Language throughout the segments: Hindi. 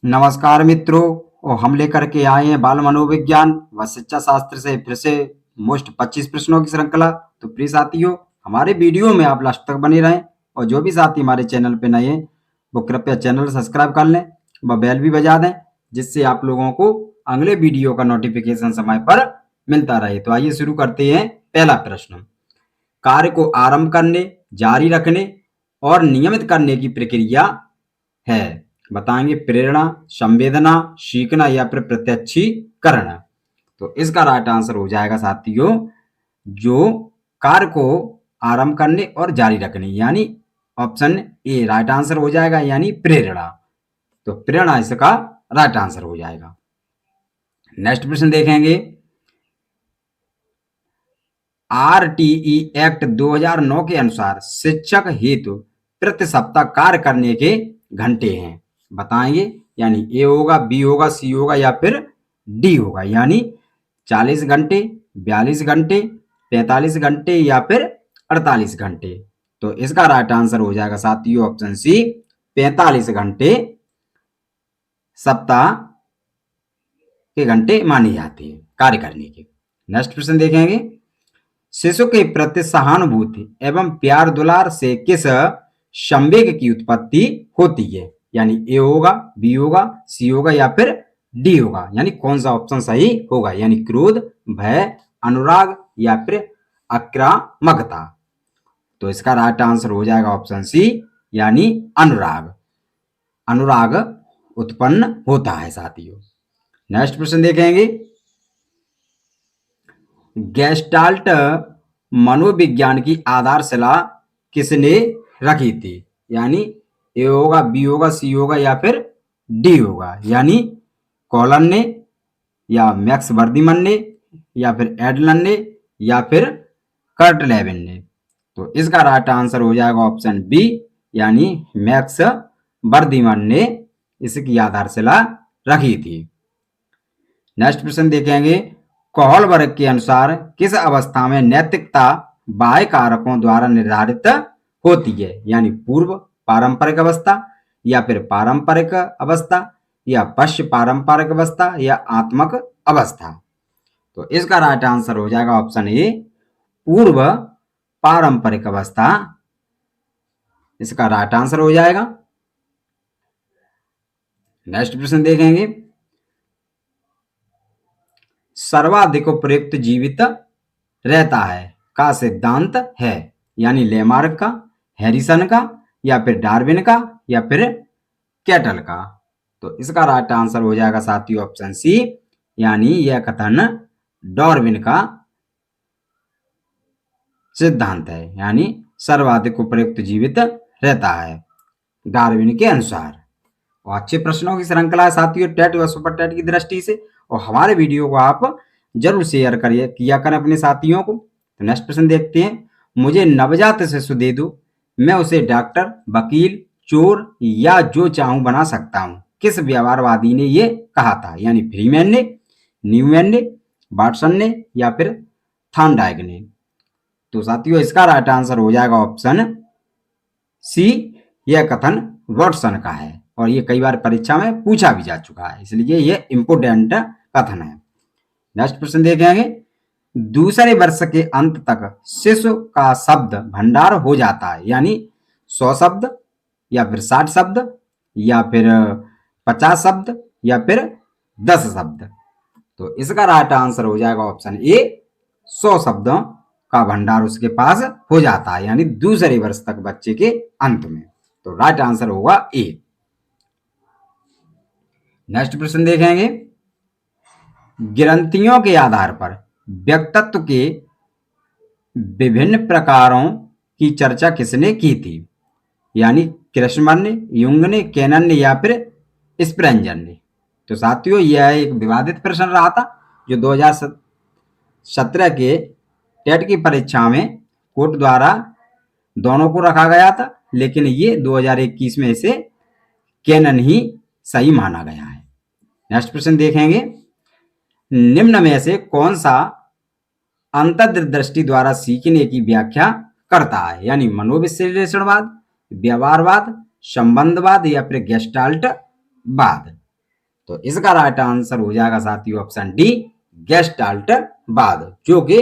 नमस्कार मित्रों। और हम लेकर के आए हैं बाल मनोविज्ञान व शिक्षा शास्त्र से फिर से मोस्ट 25 प्रश्नों की श्रृंखला। तो प्रिय साथियों, हमारे वीडियो में आप लास्ट तक बने रहें और जो भी साथी हमारे चैनल पे नए हैं वो कृपया चैनल सब्सक्राइब कर लें व बेल भी बजा दें, जिससे आप लोगों को अगले वीडियो का नोटिफिकेशन समय पर मिलता रहे। तो आइए शुरू करते हैं। पहला प्रश्न, कार्य को आरंभ करने, जारी रखने और नियमित करने की प्रक्रिया है। बताएंगे प्रेरणा, संवेदना, सीखना या फिर प्रत्यक्षीकरण। तो इसका राइट आंसर हो जाएगा साथियों, जो कार्य को आरंभ करने और जारी रखने, यानी ऑप्शन ए राइट आंसर हो जाएगा, यानी प्रेरणा। तो प्रेरणा इसका राइट आंसर हो जाएगा। नेक्स्ट प्रश्न देखेंगे, आरटीई एक्ट 2009 के अनुसार शिक्षक हेतु प्रति सप्ताह कार्य करने के घंटे हैं। बताएंगे, यानी ए होगा, बी होगा, सी होगा या फिर डी होगा, यानी 40 घंटे, 42 घंटे, 45 घंटे या फिर 48 घंटे। तो इसका राइट आंसर हो जाएगा साथियों ऑप्शन सी, 45 घंटे सप्ताह के घंटे माने जाते हैं कार्य करने के। नेक्स्ट प्रश्न देखेंगे, शिशु के प्रति सहानुभूति एवं प्यार दुलार से किस संवेग की उत्पत्ति होती है। यानी ए होगा, बी होगा, सी होगा या फिर डी होगा, यानी कौन सा ऑप्शन सही होगा। यानी क्रोध, भय, अनुराग या फिर आक्रामकता। तो इसका राइट आंसर हो जाएगा ऑप्शन सी, यानी अनुराग। अनुराग उत्पन्न होता है साथियों। नेक्स्ट प्रश्न देखेंगे, गेस्टाल्ट मनोविज्ञान की आधारशिला किसने रखी थी। यानी ए होगा, बी होगा, सी होगा या फिर डी होगा, यानी कॉलन ने या मैक्स वर्दीमन ने या फिर एडलन ने या फिर कर्ट लेविन ने। तो इसका राइट आंसर हो जाएगा ऑप्शन बी, यानी मैक्स वर्दीमन ने इसकी आधारशिला रखी थी। नेक्स्ट प्रश्न देखेंगे, कोहलबर्ग के अनुसार किस अवस्था में नैतिकता बाह्य कारकों द्वारा निर्धारित होती है। यानी पूर्व पारंपरिक अवस्था या फिर पारंपरिक अवस्था या पश्च पारंपरिक अवस्था या आत्मक अवस्था। तो इसका राइट आंसर हो जाएगा ऑप्शन ए, पूर्व पारंपरिक अवस्था इसका राइट आंसर हो जाएगा। नेक्स्ट प्रश्न देखेंगे, सर्वाधिक उपयुक्त जीवित रहता है का सिद्धांत है। यानी लेमार्क का, हैरिसन का या फिर डार्विन का या फिर कैटल का। तो इसका राइट आंसर हो जाएगा साथियों ऑप्शन सी, यानी यह कथन डार्विन का सिद्धांत है, यानी सर्वाधिक उपयुक्त जीवित रहता है डार्विन के अनुसार। और अच्छे प्रश्नों की श्रृंखला है साथियों टेट व सुपर टेट की दृष्टि से, और हमारे वीडियो को आप जरूर शेयर करिए, किया करें अपने साथियों को। तो नेक्स्ट प्रश्न देखते हैं, मुझे नवजात शिशु दे दो, मैं उसे डॉक्टर, वकील, चोर या जो चाहूं बना सकता हूं। किस व्यवहारवादी ने ये कहा था। यानी फ्रीमैन ने, न्यूमैन ने, वाटसन ने या फिर थॉर्नडाइक ने। तो साथियों इसका राइट आंसर हो जाएगा ऑप्शन सी, यह कथन वाटसन का है और ये कई बार परीक्षा में पूछा भी जा चुका है, इसलिए ये इंपोर्टेंट कथन है। नेक्स्ट प्रश्न देखेंगे, दूसरे वर्ष के अंत तक शिशु का शब्द भंडार हो जाता है। यानी 100 शब्द या फिर 60 शब्द या फिर 50 शब्द या फिर 10 शब्द। तो इसका राइट आंसर हो जाएगा ऑप्शन ए, 100 शब्दों का भंडार उसके पास हो जाता है, यानी दूसरे वर्ष तक बच्चे के अंत में। तो राइट आंसर होगा ए। नेक्स्ट प्रश्न देखेंगे, ग्रंथियों के आधार पर व्यक्तित्व के विभिन्न प्रकारों की चर्चा किसने की थी। यानी क्रिस्मर ने, युंग ने, कैनन ने या फिर स्प्रेंजर ने। तो साथियों यह एक विवादित प्रश्न रहा था जो 2017 के टेट की परीक्षा में कोर्ट द्वारा दोनों को रखा गया था, लेकिन ये 2021 में इसे कैनन ही सही माना गया है। नेक्स्ट प्रश्न देखेंगे, निम्न में से कौन सा अंतर्दृष्टि द्वारा सीखने की व्याख्या करता है। यानी मनोविश्लेषणवाद, व्यवहारवाद, संबंधवाद या फिर गेस्टाल्ट वाद। तो इसका राइट आंसर हो जाएगा साथियों ऑप्शन डी, गेस्टाल्टवाद, जो कि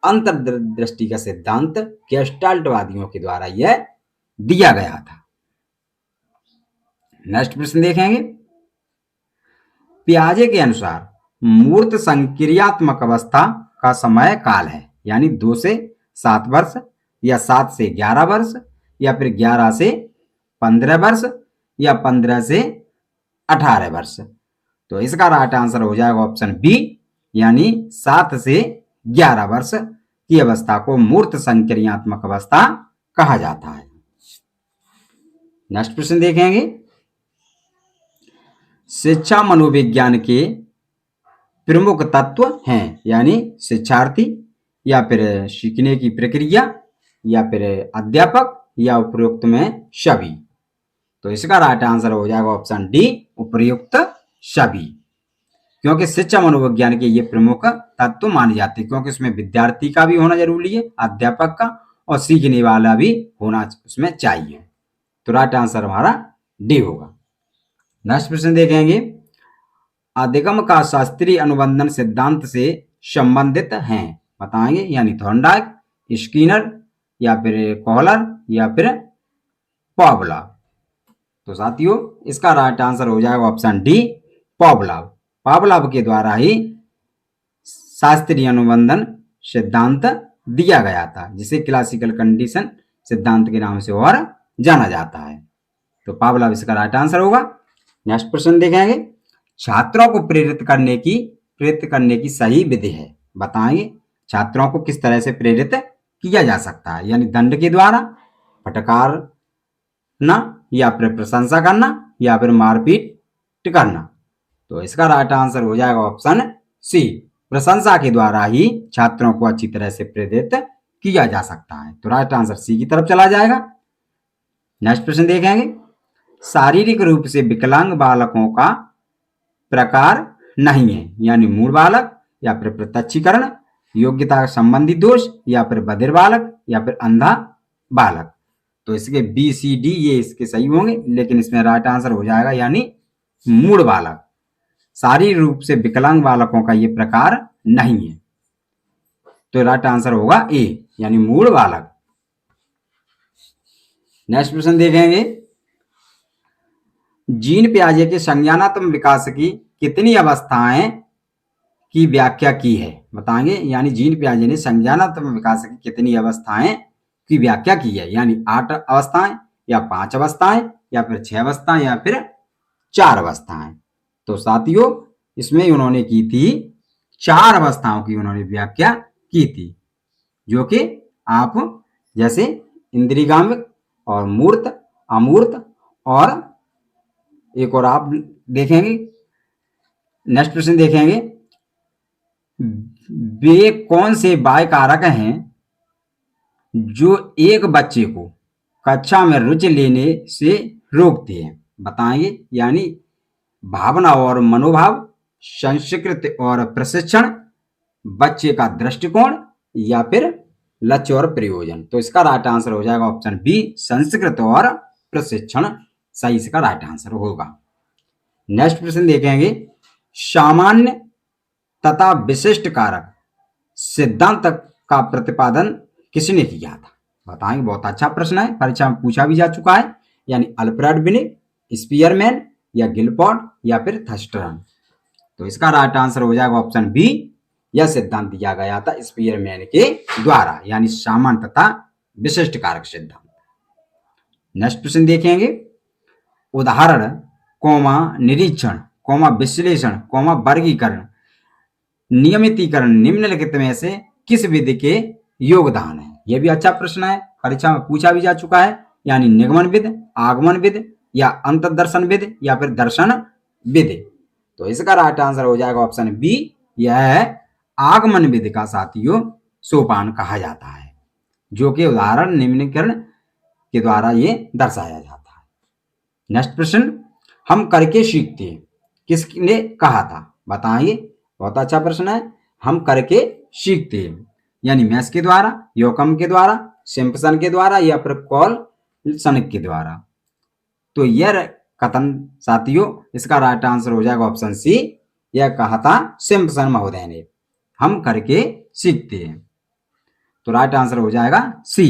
अंतर्दृष्टि का सिद्धांत गेस्टाल्टवादियों के द्वारा यह दिया गया था। नेक्स्ट प्रश्न देखेंगे। पियाजे के अनुसार मूर्त संक्रियात्मक अवस्था का समय काल है, यानी 2 से 7 वर्ष, या 7 से 11 वर्ष, या फिर 11 से 15 वर्ष, या 15 से 18 वर्ष। तो इसका राइट आंसर हो जाएगा ऑप्शन बी, यानी 7 से 11 वर्ष की अवस्था को मूर्त संक्रियात्मक अवस्था कहा जाता है। नेक्स्ट प्रश्न देखेंगे। शिक्षा मनोविज्ञान के प्रमुख तत्व हैं, यानी शिक्षार्थी, या फिर सीखने की प्रक्रिया, या फिर अध्यापक, या उपयुक्त में सभी। तो इसका राइट आंसर हो जाएगा ऑप्शन डी, उपयुक्त सभी, क्योंकि शिक्षा मनोविज्ञान के ये प्रमुख तत्व माने जाते हैं, क्योंकि उसमें विद्यार्थी का भी होना जरूरी है, अध्यापक का, और सीखने वाला भी होना उसमें चाहिए। तो राइट आंसर हमारा डी होगा। नेक्स्ट प्रश्न देखेंगे। अधिगम का शास्त्रीय अनुबंधन सिद्धांत से संबंधित हैं, बताएंगे, यानी थॉर्नडाइक, स्किनर, या फिर कोहलर, या फिर पॉवलव। तो साथियों इसका राइट आंसर हो जाएगा ऑप्शन डी, पॉवलव। पॉवलव के द्वारा ही शास्त्रीय अनुबंधन सिद्धांत दिया गया था, जिसे क्लासिकल कंडीशन सिद्धांत के नाम से और जाना जाता है। तो पॉवलव इसका राइट आंसर होगा। नेक्स्ट प्रश्न देखेंगे। छात्रों को प्रेरित करने की सही विधि है, बताएंगे, छात्रों को किस तरह से प्रेरित किया जा सकता है, यानी दंड के द्वारा, फटकारना, या फिर प्रशंसा करना, या फिर मारपीट करना। तो इसका राइट आंसर हो जाएगा ऑप्शन सी, प्रशंसा के द्वारा ही छात्रों को अच्छी तरह से प्रेरित किया जा सकता है। तो राइट आंसर सी की तरफ चला जाएगा। नेक्स्ट प्रश्न देखेंगे। शारीरिक रूप से विकलांग बालकों का प्रकार नहीं है, यानी मूढ़ बालक, या फिर प्रत्यक्षीकरण, योग्यता संबंधी दोष, या फिर बधिर बालक, या फिर अंधा बालक। तो इसके बी सी डी ये इसके सही होंगे, लेकिन इसमें राइट आंसर हो जाएगा यानी मूढ़ बालक। शारीरिक रूप से विकलांग बालकों का ये प्रकार नहीं है, तो राइट आंसर होगा ए, यानी मूढ़ बालक। नेक्स्ट प्रश्न देखेंगे। जीन पियाजे के संज्ञानात्मक विकास की कितनी अवस्थाएं की व्याख्या की है, बताएंगे, यानी जीन पियाजे ने संज्ञानात्मक विकास की कितनी अवस्थाएं की व्याख्या की है, यानी 8 अवस्थाएं, या 5 अवस्थाएं, या फिर 6 अवस्थाएं, या फिर 4 अवस्थाएं। तो साथियों इसमें उन्होंने की थी 4 अवस्थाओं की उन्होंने व्याख्या की थी, जो कि आप जैसे इंद्रियगामिक और मूर्त, अमूर्त, और एक और आप देखेंगे। नेक्स्ट प्रश्न देखेंगे। वे कौन से बाह्य कारक हैं जो एक बच्चे को कक्षा में रुचि लेने से रोकते हैं, बताएंगे, यानी भावना और मनोभाव, संस्कृति और प्रशिक्षण, बच्चे का दृष्टिकोण, या फिर लक्ष्य और प्रयोजन। तो इसका राइट आंसर हो जाएगा ऑप्शन बी, संस्कृति और प्रशिक्षण सही इसका राइट आंसर होगा। नेक्स्ट प्रश्न देखेंगे। सामान्य तथा विशिष्ट कारक सिद्धांत का प्रतिपादन किसने किया था, बताएंगे, बहुत अच्छा प्रश्न है, परीक्षा में पूछा भी जा चुका है, यानी अल्फ्रेड बिनेट, स्पीयरमैन, या गिलफोर्ड, या फिर थर्स्टन। तो इसका राइट आंसर हो जाएगा ऑप्शन बी, यह सिद्धांत दिया गया था स्पीयरमैन के द्वारा, यानी सामान्य तथा विशिष्ट कारक सिद्धांत। नेक्स्ट प्रश्न देखेंगे। उदाहरण, कोमा निरीक्षण, कोमा विश्लेषण, कोमा वर्गीकरण, नियमितीकरण निम्नलिखित में से किस विधि के योगदान है। यह भी अच्छा प्रश्न है, परीक्षा में पूछा भी जा चुका है, यानी निगमन विधि, आगमन विधि, या अंतर्दर्शन विधि, या फिर दर्शन विधि। तो इसका राइट आंसर हो जाएगा ऑप्शन बी, यह है आगमन विधि का साथियों सोपान कहा जाता है, जो कि उदाहरण निम्नीकरण के द्वारा ये दर्शाया जाता है। नेक्स्ट प्रश्न, हम करके सीखते हैं किसने कहा था, बताइए, बहुत अच्छा प्रश्न है। हम करके सीखते हैं, यानी मैस के द्वारा, योकम के द्वारा, सिम्पसन के द्वारा, या फिर कॉलसन के द्वारा। तो यह कथन साथियों, इसका राइट आंसर हो जाएगा ऑप्शन सी। यह कहा था सिम्पसन महोदय ने, हम करके सीखते हैं। तो राइट आंसर हो जाएगा सी।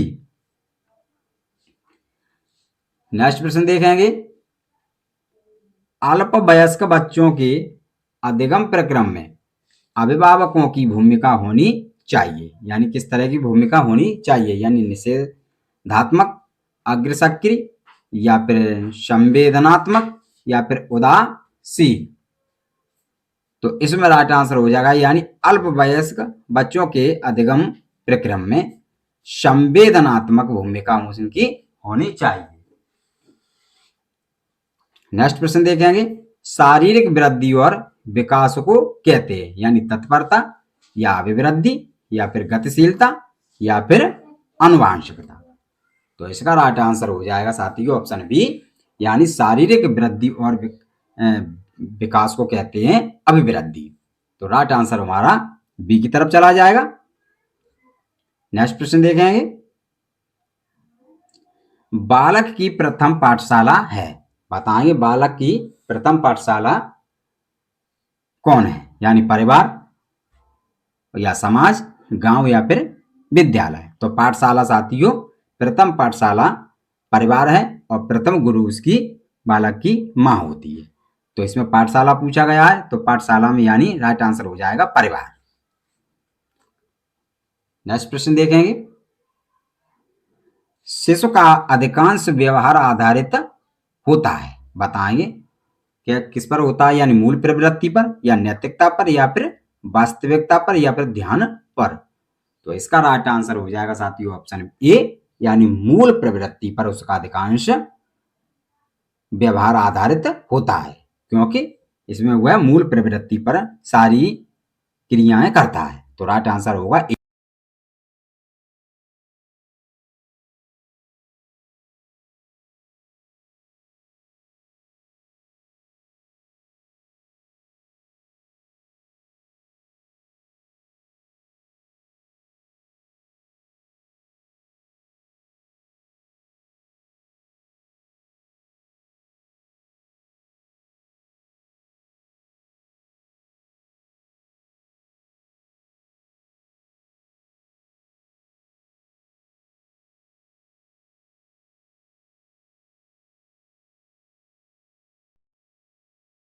नेक्स्ट प्रश्न देखेंगे, अल्पवयस्क बच्चों के अधिगम प्रक्रम में अभिभावकों की भूमिका होनी चाहिए, यानी किस तरह की भूमिका होनी चाहिए, यानी निषेधात्मक, अग्रसक्रिय, या फिर संवेदनात्मक, या फिर उदासीन। तो इसमें राइट आंसर हो जाएगा यानी अल्पवयस्क बच्चों के अधिगम प्रक्रम में संवेदनात्मक भूमिका उनकी होनी चाहिए। नेक्स्ट प्रश्न देखेंगे, शारीरिक वृद्धि और विकास को कहते हैं, यानी तत्परता, या अभिवृद्धि, या फिर गतिशीलता, या फिर आनुवांशिकता। तो इसका राइट आंसर हो जाएगा साथियों ऑप्शन बी, यानी शारीरिक वृद्धि और विकास को कहते हैं अभिवृद्धि। तो राइट आंसर हमारा बी की तरफ चला जाएगा। नेक्स्ट प्रश्न देखेंगे, बालक की प्रथम पाठशाला है, बताएंगे बालक की प्रथम पाठशाला कौन है, यानी परिवार, या समाज, गांव, या फिर विद्यालय। तो पाठशाला साथियों, प्रथम पाठशाला परिवार है और प्रथम गुरु उसकी बालक की मां होती है। तो इसमें पाठशाला पूछा गया है, तो पाठशाला में यानी राइट आंसर हो जाएगा परिवार। नेक्स्ट प्रश्न देखेंगे, शिशु का अधिकांश व्यवहार आधारित होता है, बताएंगे क्या किस पर होता है, यानी मूल प्रवृत्ति पर, या नैतिकता पर, या फिर वास्तविकता पर, या फिर ध्यान पर। तो इसका राइट आंसर हो जाएगा साथियों ऑप्शन ए, यानी मूल प्रवृत्ति पर उसका अधिकांश व्यवहार आधारित होता है, क्योंकि इसमें वह मूल प्रवृत्ति पर सारी क्रियाएं करता है। तो राइट आंसर होगा ए।